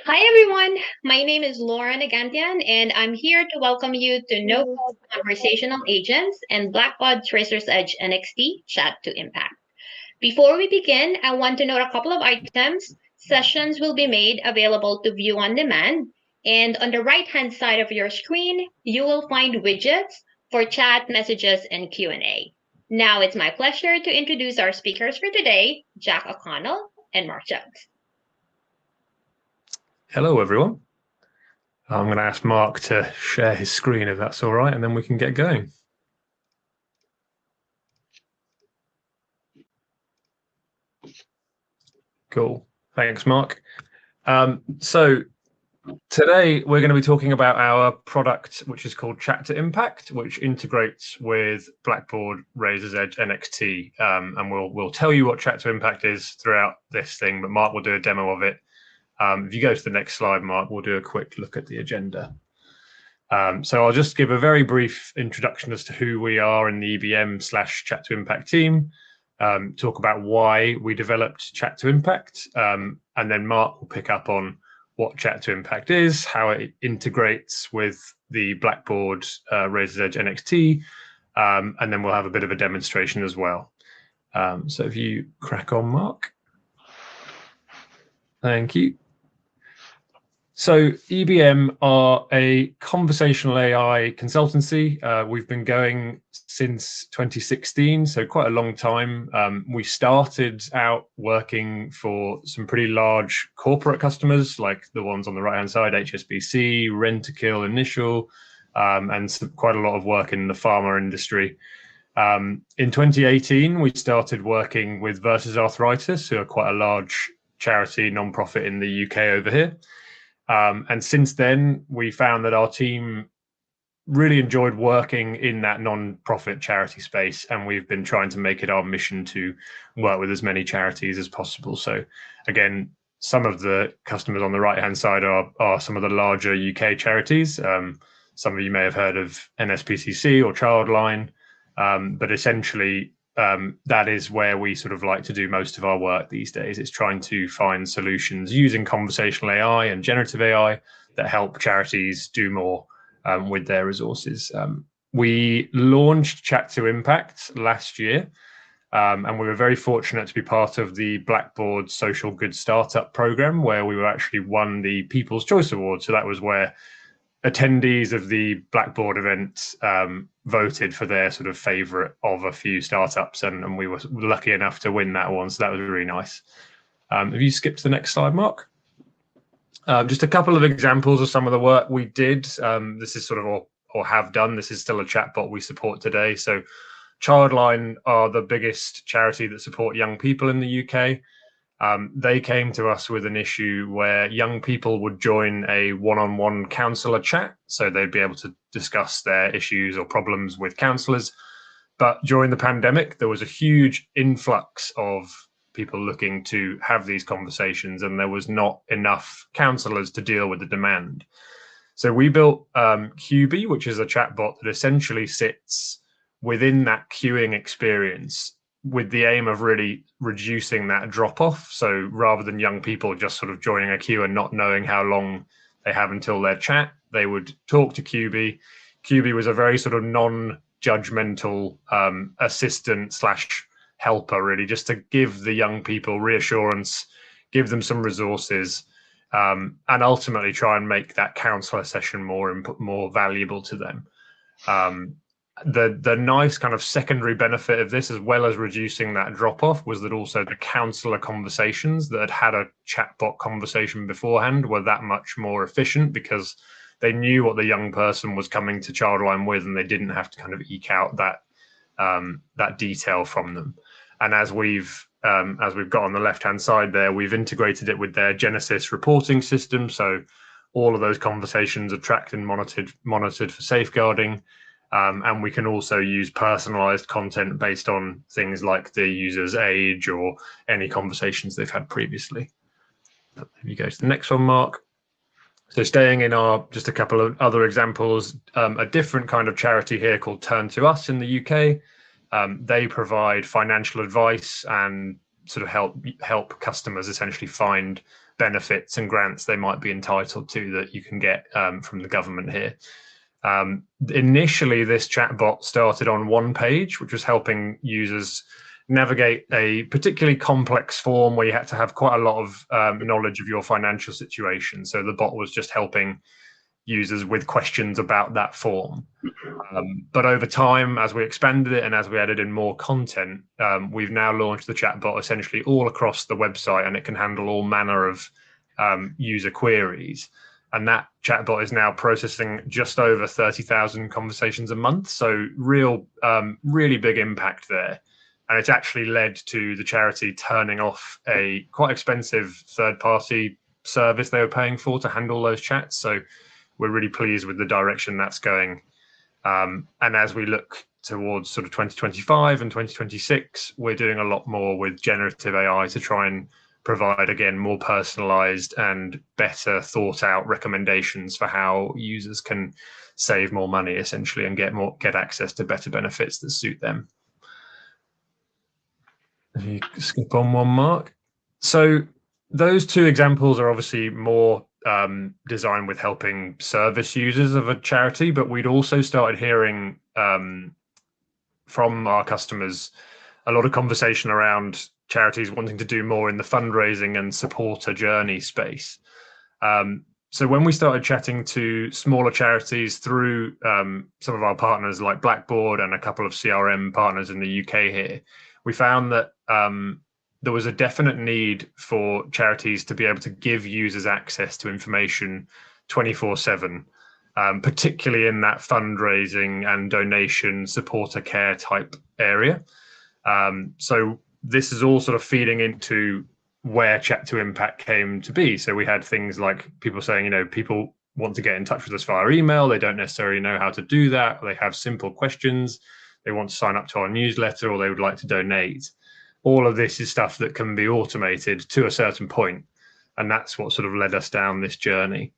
Hi everyone, my name is Lauren Agantian and I'm here to welcome you to No Code Conversational Agents and Blackbaud Tracer's Edge NXT Chat2Impact. Before we begin, I want to note a couple of items. Sessions will be made available to view on demand, and on the right-hand side of your screen, you will find widgets for chat, messages, and Q&A. Now it's my pleasure to introduce our speakers for today, Jack O'Connell and Mark Jones. Hello, everyone. I'm going to ask Mark to share his screen if that's all right, and then we can get going. Cool. Thanks, Mark. So today we're going to be talking about our product, which is called Chat2Impact, which integrates with Blackbaud Razor's Edge NXT. And we'll tell you what Chat2Impact is throughout this thing, but Mark will do a demo of it. If you go to the next slide, Mark, we'll do a quick look at the agenda. So I'll just give a very brief introduction as to who we are in the EBM/Chat2Impact team, talk about why we developed Chat2Impact, and then Mark will pick up on what Chat2Impact is, how it integrates with the Blackbaud Razor's Edge NXT, and then we'll have a bit of a demonstration as well. So if you crack on, Mark. Thank you. So EBM are a conversational AI consultancy. We've been going since 2016, so quite a long time. We started out working for some pretty large corporate customers, like the ones on the right-hand side, HSBC, Rentokil Initial, and quite a lot of work in the pharma industry. In 2018, we started working with Versus Arthritis, who are quite a large charity non-profit in the UK over here. And since then, we found that our team really enjoyed working in that non-profit charity space, and we've been trying to make it our mission to work with as many charities as possible. So again, some of the customers on the right-hand side are some of the larger UK charities. Some of you may have heard of NSPCC or Childline, but essentially, that is where we sort of like to do most of our work these days. It's trying to find solutions using conversational AI and generative AI that help charities do more with their resources. We launched Chat2Impact last year, and we were very fortunate to be part of the Blackbaud Social Good Startup Program, where we were actually won the People's Choice Award. So that was where attendees of the Blackbaud event voted for their sort of favorite of a few startups, and we were lucky enough to win that one. So that was really nice. If you skip to the next slide, Mark. Just a couple of examples of some of the work we did. This is sort of, or have done, this is still a chatbot we support today. So Childline are the biggest charity that support young people in the UK. They came to us with an issue where young people would join a one-on-one counsellor chat, so they'd be able to discuss their issues or problems with counsellors. But during the pandemic, there was a huge influx of people looking to have these conversations, and there was not enough counsellors to deal with the demand. So we built QB, which is a chatbot that essentially sits within that queuing experience, with the aim of really reducing that drop off. So rather than young people just sort of joining a queue and not knowing how long they have until their chat, they would talk to QB. QB was a very sort of non-judgmental assistant / helper, really, just to give the young people reassurance, give them some resources, and ultimately try and make that counselor session more valuable to them. The nice kind of secondary benefit of this, as well as reducing that drop off, was that also the counsellor conversations that had a chatbot conversation beforehand were that much more efficient, because they knew what the young person was coming to Childline with, and they didn't have to kind of eke out that detail from them. And as we've got on the left hand side there, we've integrated it with their Genesis reporting system, so all of those conversations are tracked and monitored for safeguarding. And we can also use personalized content based on things like the user's age or any conversations they've had previously. If you go to the next one, Mark. So staying in just a couple of other examples, a different kind of charity here called Turn to Us in the UK. They provide financial advice and sort of help customers essentially find benefits and grants they might be entitled to that you can get from the government here. Initially, this chatbot started on one page, which was helping users navigate a particularly complex form where you had to have quite a lot of knowledge of your financial situation. So the bot was just helping users with questions about that form. But over time, as we expanded it and as we added in more content, we've now launched the chatbot essentially all across the website, and it can handle all manner of user queries. And that chatbot is now processing just over 30,000 conversations a month. So really big impact there. And it's actually led to the charity turning off a quite expensive third-party service they were paying for to handle those chats. So we're really pleased with the direction that's going. And as we look towards sort of 2025 and 2026, we're doing a lot more with generative AI to try and provide, again, more personalized and better thought out recommendations for how users can save more money, essentially, and get access to better benefits that suit them. If you skip on one, Mark. So those two examples are obviously more designed with helping service users of a charity, but we'd also started hearing from our customers a lot of conversation around charities wanting to do more in the fundraising and supporter journey space. So when we started chatting to smaller charities through some of our partners like Blackbaud and a couple of CRM partners in the UK here, we found that there was a definite need for charities to be able to give users access to information 24/7, particularly in that fundraising and donation supporter care type area. So this is all sort of feeding into where Chat2Impact came to be. So we had things like people saying, people want to get in touch with us via email. They don't necessarily know how to do that. They have simple questions. They want to sign up to our newsletter, or they would like to donate. All of this is stuff that can be automated to a certain point, and that's what sort of led us down this journey.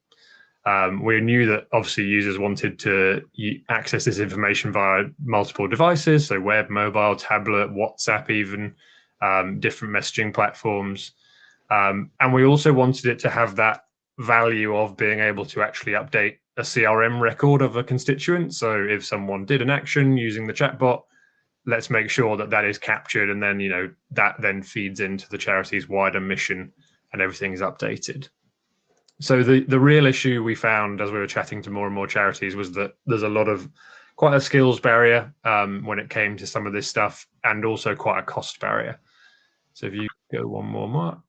We knew that obviously users wanted to access this information via multiple devices, so web, mobile, tablet, WhatsApp, even different messaging platforms. And we also wanted it to have that value of being able to actually update a CRM record of a constituent. So if someone did an action using the chatbot, let's make sure that that is captured, and then that then feeds into the charity's wider mission and everything is updated. So the real issue we found as we were chatting to more and more charities was that there's quite a skills barrier when it came to some of this stuff, and also quite a cost barrier. So if you go one more, Mark.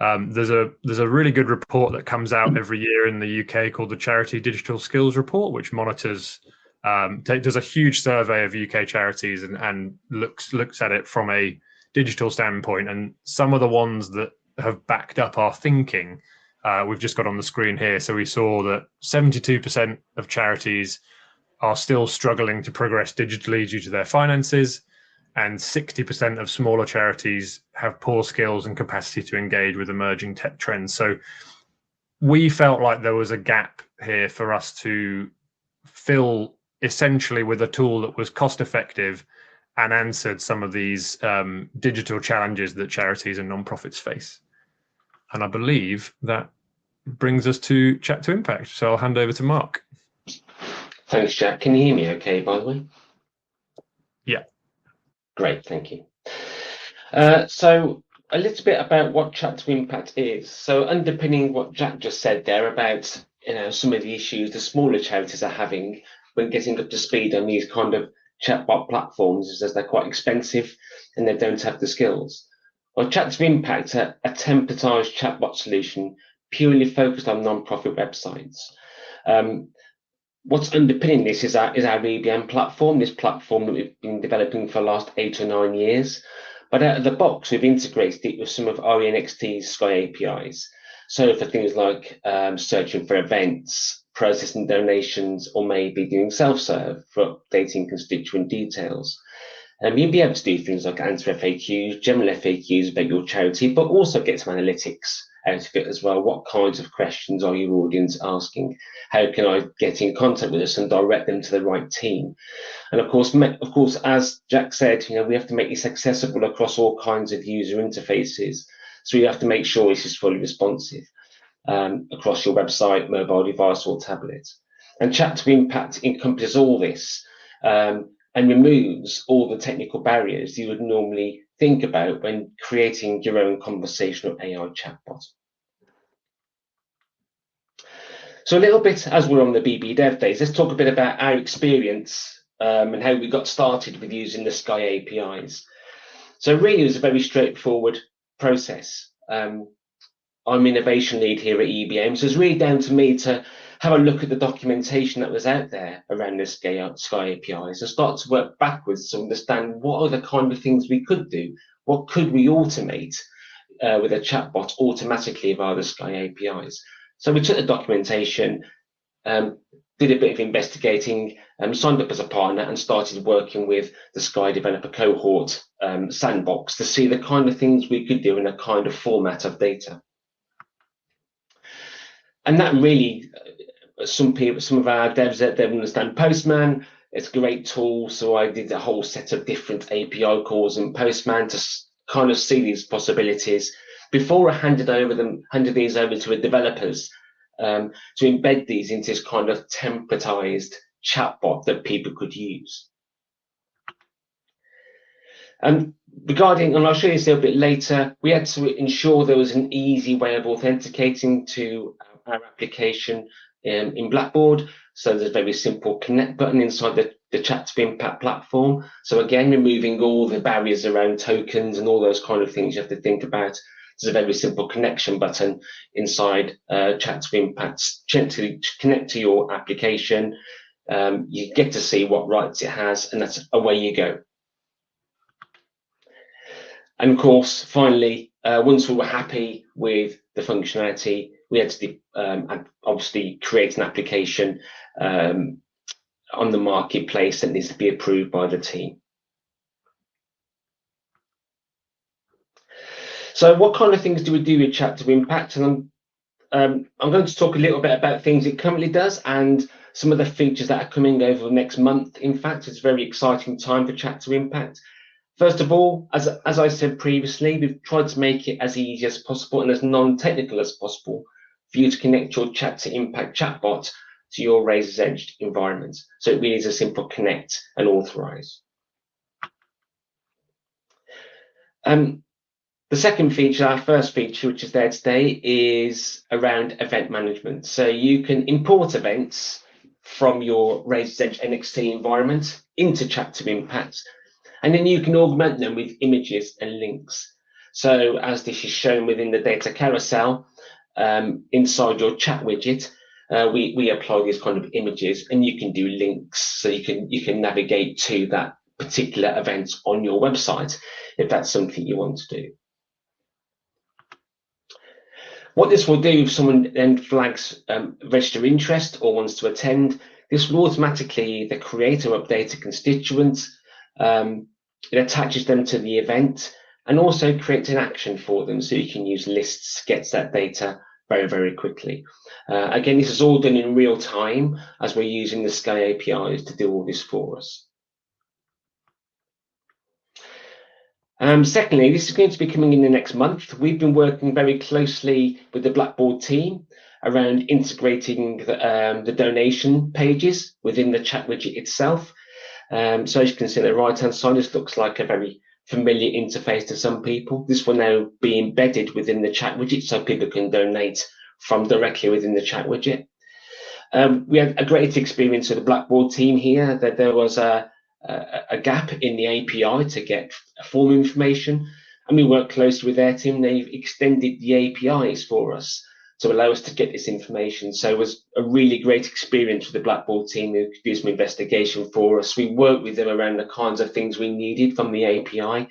There's a really good report that comes out every year in the UK called the Charity Digital Skills Report, which monitors does a huge survey of UK charities and looks at it from a digital standpoint. And some of the ones that have backed up our thinking, we've just got on the screen here. So we saw that 72% of charities are still struggling to progress digitally due to their finances, and 60% of smaller charities have poor skills and capacity to engage with emerging tech trends. So we felt like there was a gap here for us to fill, essentially with a tool that was cost effective and answered some of these digital challenges that charities and nonprofits face. And I believe that brings us to Chat2Impact. So I'll hand over to Mark. Thanks, Jack. Can you hear me okay, by the way? Yeah. Great, thank you. So a little bit about what Chat2Impact is. So underpinning what Jack just said there about some of the issues the smaller charities are having when getting up to speed on these kind of chatbot platforms is that they're quite expensive and they don't have the skills. Well, Chat2Impact, a templatized chatbot solution purely focused on non-profit websites. What's underpinning this is our EBM platform, this platform that we've been developing for the last 8 or 9 years. But out of the box, we've integrated it with some of our NXT's Sky APIs. So for things like searching for events, processing donations, or maybe doing self-serve for updating constituent details. You'll be able to do things like answer FAQs, general FAQs about your charity, but also get some analytics out of it as well. What kinds of questions are your audience asking? How can I get in contact with us and direct them to the right team? And of course, as Jack said, we have to make this accessible across all kinds of user interfaces. So you have to make sure this is fully responsive across your website, mobile device, or tablet. And Chat2Impact encompasses all this and removes all the technical barriers you would normally think about when creating your own conversational AI chatbot. So a little bit, as we're on the BB Dev Days, let's talk a bit about our experience and how we got started with using the Sky APIs. So really, it was a very straightforward process. I'm innovation lead here at EBM, so it's really down to me to have a look at the documentation that was out there around the Sky APIs and start to work backwards to understand what are the kind of things we could do, what could we automate with a chatbot automatically via the Sky APIs. So we took the documentation, did a bit of investigating, signed up as a partner and started working with the Sky Developer Cohort sandbox to see the kind of things we could do in a kind of format of data. And that really, some of our devs out there understand Postman. It's a great tool. So I did a whole set of different API calls in Postman to kind of see these possibilities before I handed these over to the developers to embed these into this kind of templatized chatbot that people could use. And regarding, and I'll show you this a little bit later, we had to ensure there was an easy way of authenticating to our application in Blackbaud. So there's a very simple connect button inside the Chat2Impact platform. So again, removing all the barriers around tokens and all those kind of things you have to think about. There's a very simple connection button inside Chat2Impact. Gently connect to your application. You get to see what rights it has, and that's away you go. And of course, finally, once we were happy with the functionality, we had to obviously create an application on the marketplace that needs to be approved by the team. So what kind of things do we do with Chat2Impact? And I'm going to talk a little bit about things it currently does and some of the features that are coming over the next month. In fact, it's a very exciting time for Chat2Impact. First of all, as I said previously, we've tried to make it as easy as possible and as non-technical as possible for you to connect your Chat2Impact chatbot to your Razor's Edge environment. So it really is a simple connect and authorize. The second feature, our first feature, which is there today, is around event management. So you can import events from your Razor's Edge NXT environment into Chat2Impact, and then you can augment them with images and links. So as this is shown within the data carousel, inside your chat widget, we apply these kind of images, and you can do links. So you can navigate to that particular event on your website if that's something you want to do. What this will do if someone then flags register interest or wants to attend, this will automatically either create or update a constituent. It attaches them to the event and also creates an action for them, so you can use lists, gets that data very, very quickly. Again, this is all done in real time as we're using the Sky APIs to do all this for us. Secondly, this is going to be coming in the next month. We've been working very closely with the Blackbaud team around integrating the donation pages within the chat widget itself. So as you can see on the right-hand side, this looks like a very familiar interface to some people. This will now be embedded within the chat widget so people can donate from directly within the chat widget. We had a great experience with the Blackbaud team here, that there was a gap in the API to get form information, and we worked closely with their team. They've extended the APIs for us to allow us to get this information. So it was a really great experience with the Blackbaud team who could do some investigation for us. We worked with them around the kinds of things we needed from the API,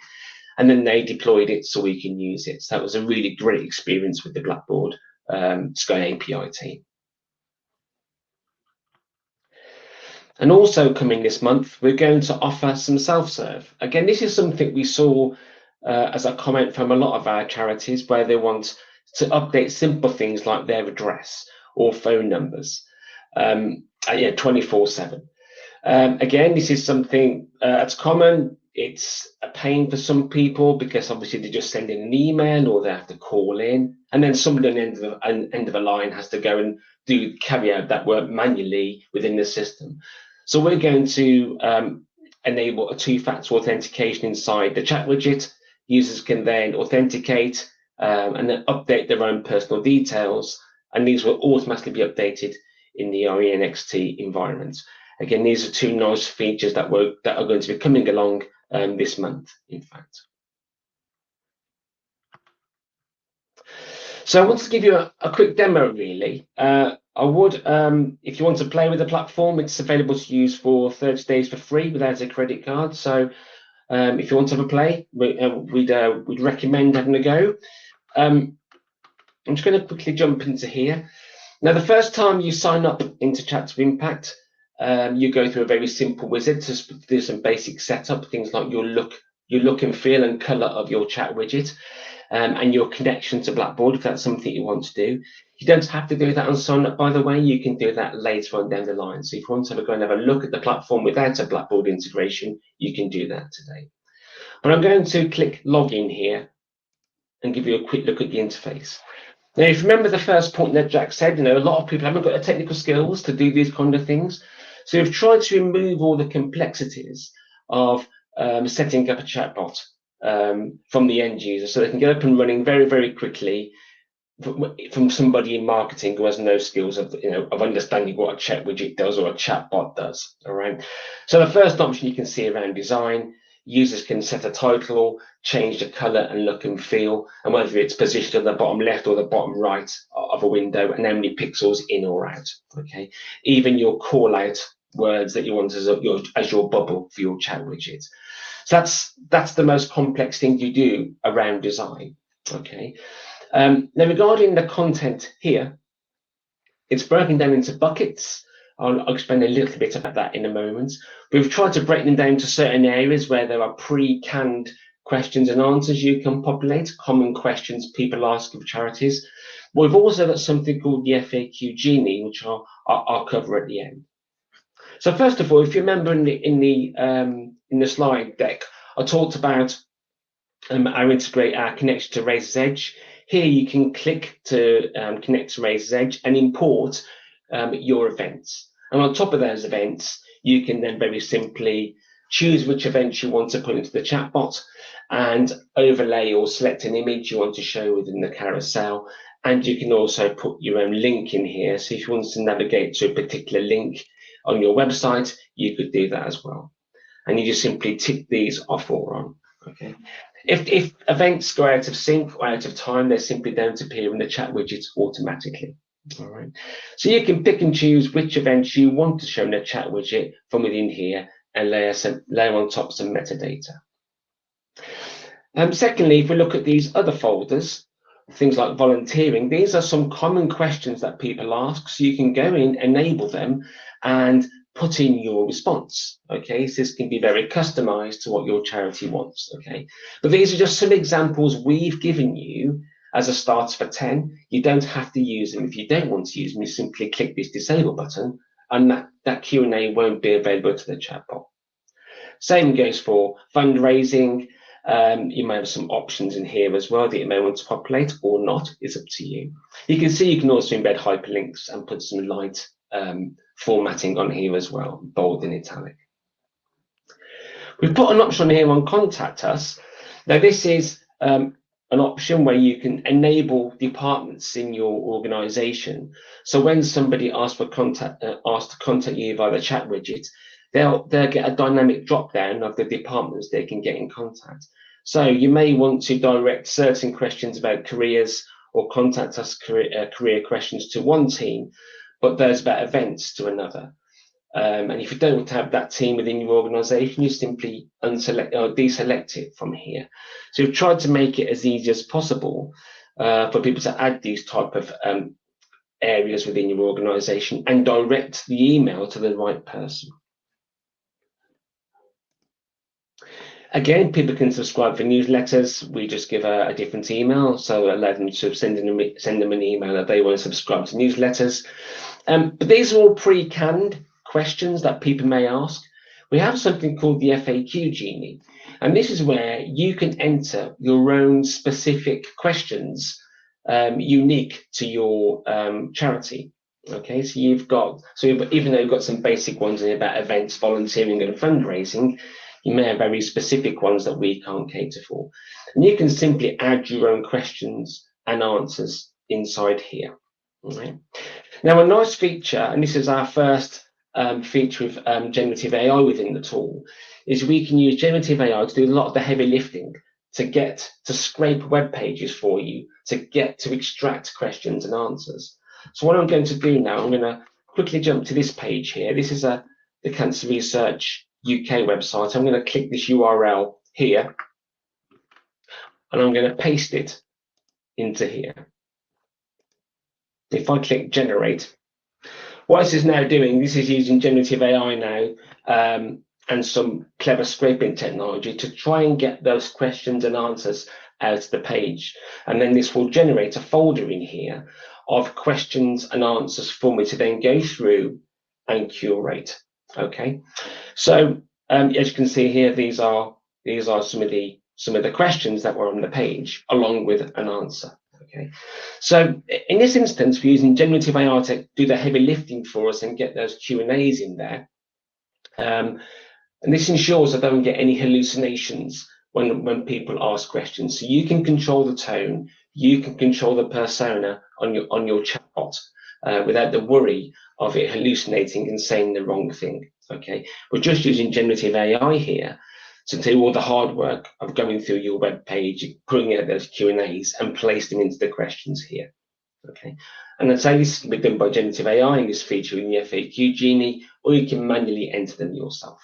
and then they deployed it so we can use it. So that was a really great experience with the Blackbaud Sky API team. And also coming this month, we're going to offer some self-serve. Again, this is something we saw as a comment from a lot of our charities where they want to update simple things like their address or phone numbers 24/7. Again, this is something that's common. It's a pain for some people because obviously they just send in an email or they have to call in, and then somebody on the end of a line has to go and carry out that work manually within the system. So we're going to enable a two-factor authentication inside the chat widget. Users can then authenticate and then update their own personal details, and these will automatically be updated in the NXT environment. Again, these are two nice features that are going to be coming along this month, in fact. So I want to give you a quick demo, really. I would, if you want to play with the platform, it's available to use for 30 days for free without a credit card. So if you want to have a play, we'd recommend having a go. I'm just going to quickly jump into here. Now, the first time you sign up into Chat2Impact, you go through a very simple wizard to do some basic setup, things like your look and feel and color of your chat widget, and your connection to Blackbaud, if that's something you want to do. You don't have to do that on sign up, by the way. You can do that later on down the line. So if you want to go and have a look at the platform without a Blackbaud integration, you can do that today. But I'm going to click login here and give you a quick look at the interface. Now, if you remember the first point that Jack said, a lot of people haven't got the technical skills to do these kind of things. So we've tried to remove all the complexities of setting up a chatbot from the end user, so they can get up and running very, very quickly from somebody in marketing who has no skills of understanding what a chat widget does or a chatbot does. All right. So the first option you can see around design, users can set a title, change the color and look and feel, and whether it's positioned at the bottom left or the bottom right of a window, and how many pixels in or out. Okay. Even your call out words that you want as your bubble for your chat widget. So that's the most complex thing you do around design. Okay. Now, regarding the content here, it's broken down into buckets. I'll explain a little bit about that in a moment. We've tried to break them down to certain areas where there are pre-canned questions and answers you can populate, common questions people ask of charities. We've also got something called the FAQ Genie, which I'll cover at the end. So first of all, if you remember in the slide deck, I talked about our connection to Razor's Edge. Here you can click to connect to Razor's Edge and import your events. And on top of those events, you can then very simply choose which events you want to put into the chatbot and overlay or select an image you want to show within the carousel. And you can also put your own link in here. So if you want to navigate to a particular link on your website, you could do that as well. And you just simply tick these off or on. Okay. If events go out of sync or out of time, they're simply going to appear in the chat widgets automatically. All right. So you can pick and choose which events you want to show in the chat widget from within here and layer on top some metadata. Secondly, if we look at these other folders, things like volunteering, these are some common questions that people ask. So you can go in, enable them, and put in your response. Okay, so this can be very customized to what your charity wants. Okay, but these are just some examples we've given you as a start for 10. You don't have to use them. If you don't want to use them, you simply click this disable button, and that Q&A won't be available to the chatbot. Same goes for fundraising. You may have some options in here as well that you may want to populate or not. It's up to you. You can see you can also embed hyperlinks and put some light formatting on here as well, bold and italic. We've put an option here on Contact Us. Now this is an option where you can enable departments in your organization. So when somebody asks to contact you via the chat widget, they'll get a dynamic drop down of the departments they can get in contact. So you may want to direct certain questions about careers or Contact Us career questions to one team, but those about events to another. And if you don't want to have that team within your organization, you simply unselect or deselect it from here. So we've tried to make it as easy as possible for people to add these type of areas within your organization and direct the email to the right person. Again, people can subscribe for newsletters. We just give a different email, so allow them to send them an email that they want to subscribe to newsletters. But these are all pre-canned questions that people may ask. We have something called the FAQ Genie. And this is where you can enter your own specific questions unique to your charity. Okay, so even though you've got some basic ones about events, volunteering, and fundraising, you may have very specific ones that we can't cater for. And you can simply add your own questions and answers inside here. All right. Now, a nice feature, and this is our first feature of generative AI within the tool, is we can use generative AI to do a lot of the heavy lifting to scrape web pages for you, to extract questions and answers. So what I'm going to do now, I'm going to quickly jump to this page here. This is the Cancer Research UK website. I'm going to click this URL here, and I'm going to paste it into here. If I click generate, what this is now doing, this is using generative AI now and some clever scraping technology to try and get those questions and answers out of the page. And then this will generate a folder in here of questions and answers for me to then go through and curate. Okay, so as you can see here, these are some of the questions that were on the page, along with an answer. Okay, so in this instance, we're using generative AI to do the heavy lifting for us and get those Q&As in there. And this ensures I don't get any hallucinations when people ask questions. So you can control the tone, you can control the persona on your chatbot without the worry of it hallucinating and saying the wrong thing. Okay, we're just using generative AI here to do all the hard work of going through your web page, putting out those Q&As and place them into the questions here. Okay, and I'd say this can be done by generative AI in this feature in the FAQ Genie, or you can manually enter them yourself.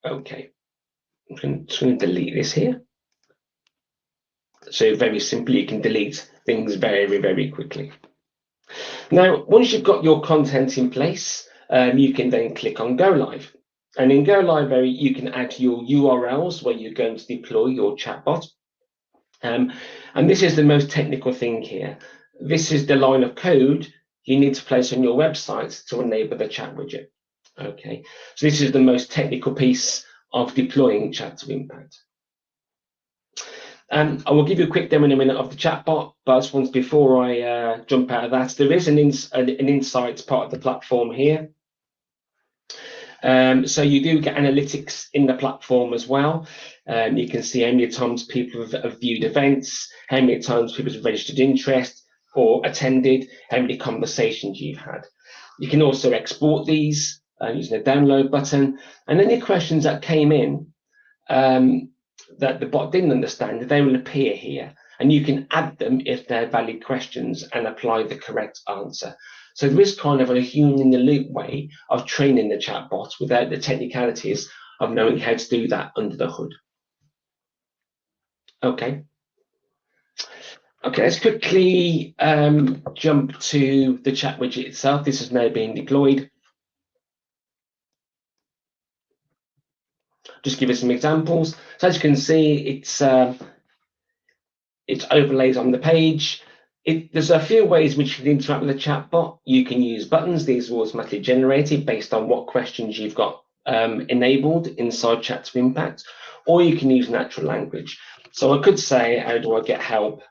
Okay, I'm just going to delete this here. So very simply, you can delete things very, very quickly. Now, once you've got your content in place, you can then click on Go Live. And in Go Live, you can add your URLs where you're going to deploy your chatbot. And this is the most technical thing here. This is the line of code you need to place on your website to enable the chat widget. Okay, so this is the most technical piece of deploying Chat2Impact. I will give you a quick demo in a minute of the chatbot, but just once before I jump out of that, there is an insights part of the platform here. So you do get analytics in the platform as well. You can see how many times people have viewed events, how many times people have registered interest or attended, how many conversations you've had. You can also export these using the download button, and any questions that came in that the bot didn't understand, they will appear here, and you can add them if they're valid questions and apply the correct answer. So there is kind of a human in the loop way of training the chatbot without the technicalities of knowing how to do that under the hood. Okay, let's quickly jump to the chat widget itself. This is now being deployed. Just give us some examples. So as you can see, it's overlays on the page. There's a few ways which you can interact with the chatbot. You can use buttons. These are automatically generated based on what questions you've got enabled inside Chat2Impact, or you can use natural language. So I could say, how do I get help?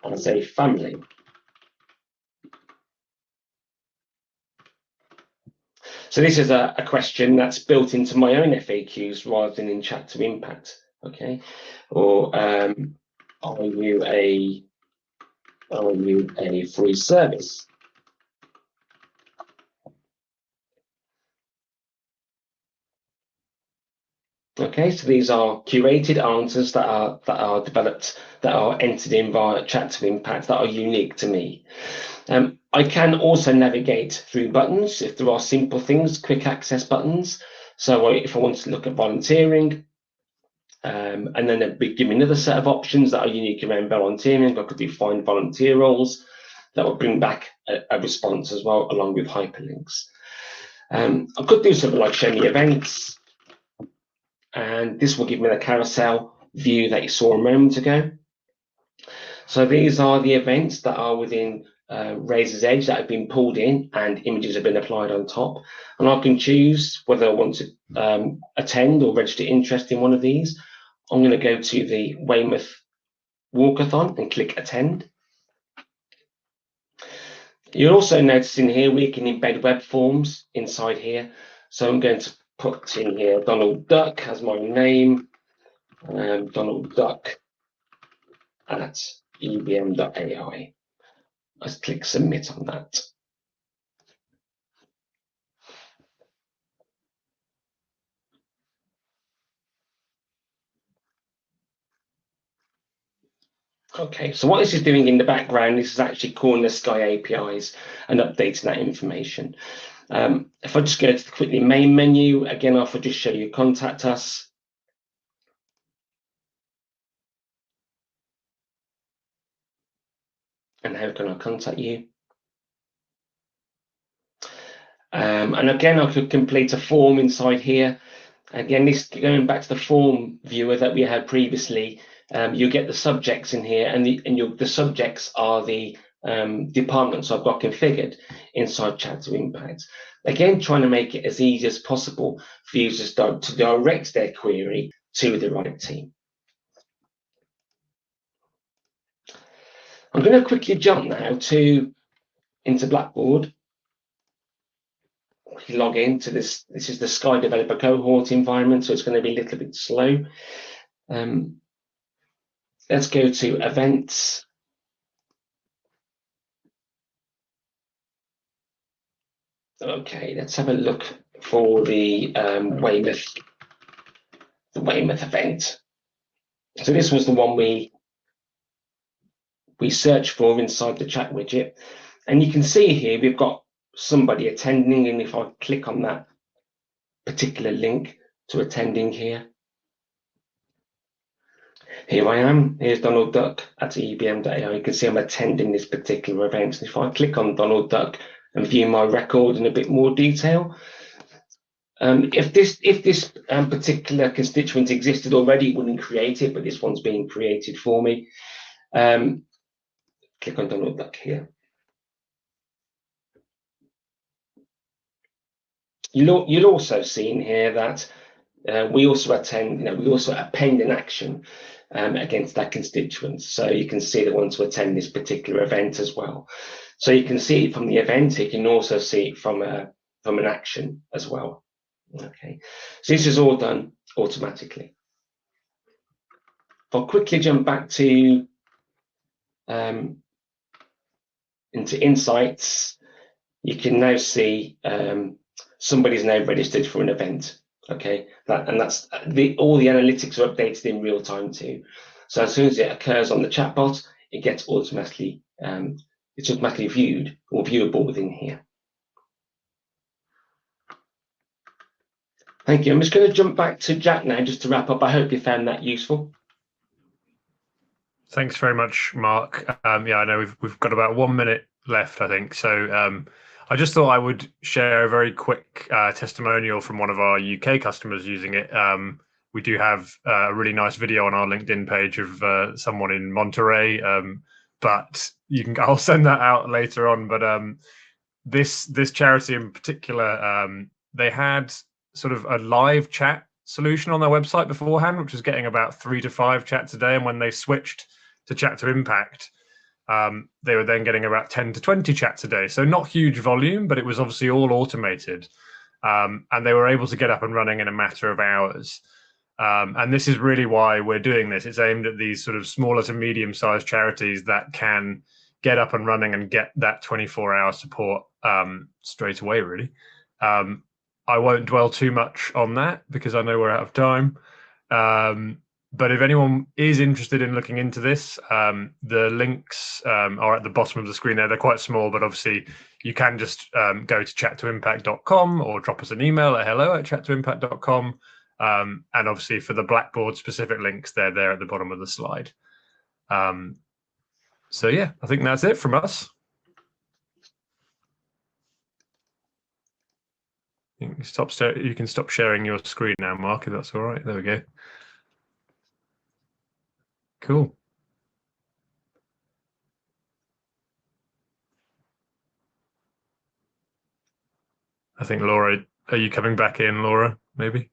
I'll say family. So this is a question that's built into my own FAQs rather than in Chat2Impact. Okay, or are you a free service? Okay, so these are curated answers that are developed, that are entered in via Chat2Impact, that are unique to me. I can also navigate through buttons if there are simple things, quick access buttons. So if I want to look at volunteering, and then it'd give me another set of options that are unique around volunteering. I could do find volunteer roles. That will bring back a response as well, along with hyperlinks. I could do something like show me events, and this will give me the carousel view that you saw a moment ago. So these are the events that are within Razor's Edge that have been pulled in and images have been applied on top. And I can choose whether I want to attend or register interest in one of these. I'm going to go to the Weymouth Walkathon and click attend. You'll also notice in here we can embed web forms inside here. So I'm going to put in here Donald Duck as my name, Donald Duck at ebm.ai. Let's click submit on that. Okay, so what this is doing in the background, this is actually calling the Sky APIs and updating that information. If I just go to the quickly main menu, again, I'll just show you contact us. And how can I contact you? And again, I could complete a form inside here. Again, this going back to the form viewer that we had previously, you get the subjects in here, and the subjects are the departments I've got configured inside Chat2Impact. Again, trying to make it as easy as possible for users to direct their query to the right team. I'm going to quickly jump now into Blackbaud. Log into this. This is the Sky Developer Cohort environment, so it's going to be a little bit slow. Let's go to events. Okay, let's have a look for the Weymouth event. So this was the one we searched for inside the chat widget, and you can see here we've got somebody attending, and if I click on that particular link to attending here I am. Here's Donald Duck at ebm.ai. You can see I'm attending this particular event. And if I click on Donald Duck and view my record in a bit more detail, if this particular constituent existed already, it wouldn't create it, but this one's being created for me. Click on Donald Duck here. You'll also see in here that we also append an action against that constituent. So you can see they want to attend this particular event as well. So you can see it from the event. You can also see it from an action as well. Okay, so this is all done automatically. If I'll quickly jump back to into Insights, you can now see somebody's now registered for an event. Okay, that's all the analytics are updated in real time too. So as soon as it occurs on the chatbot, it gets automatically viewed or viewable within here. Thank you. I'm just going to jump back to Jack now just to wrap up. I hope you found that useful. Thanks very much, Mark. Yeah, I know we've got about 1 minute left, I think. So I just thought I would share a very quick testimonial from one of our UK customers using it. We do have a really nice video on our LinkedIn page of someone in Monterey, but I'll send that out later on. But this charity in particular, they had sort of a live chat solution on their website beforehand, which was getting about 3 to 5 chats a day. And when they switched to Chat2Impact, they were then getting about 10 to 20 chats a day. So not huge volume, but it was obviously all automated. And they were able to get up and running in a matter of hours. And this is really why we're doing this. It's aimed at these sort of smaller to medium-sized charities that can get up and running and get that 24-hour support straight away, really. I won't dwell too much on that because I know we're out of time. But if anyone is interested in looking into this, the links are at the bottom of the screen there. They're quite small, but obviously you can just go to chat2impact.com or drop us an email at hello@chat2impact.com. And obviously for the Blackbaud specific links, they're there at the bottom of the slide. So yeah, I think that's it from us. You can stop sharing your screen now, Mark, if that's all right. There we go. Cool. I think Laura, are you coming back in, Laura? Maybe.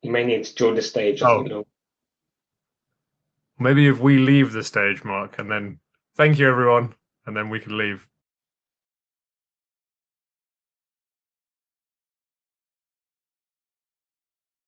You may need to join the stage, I Oh. think. Laura. Maybe if we leave the stage, Mark, and then thank you, everyone, and then we can leave.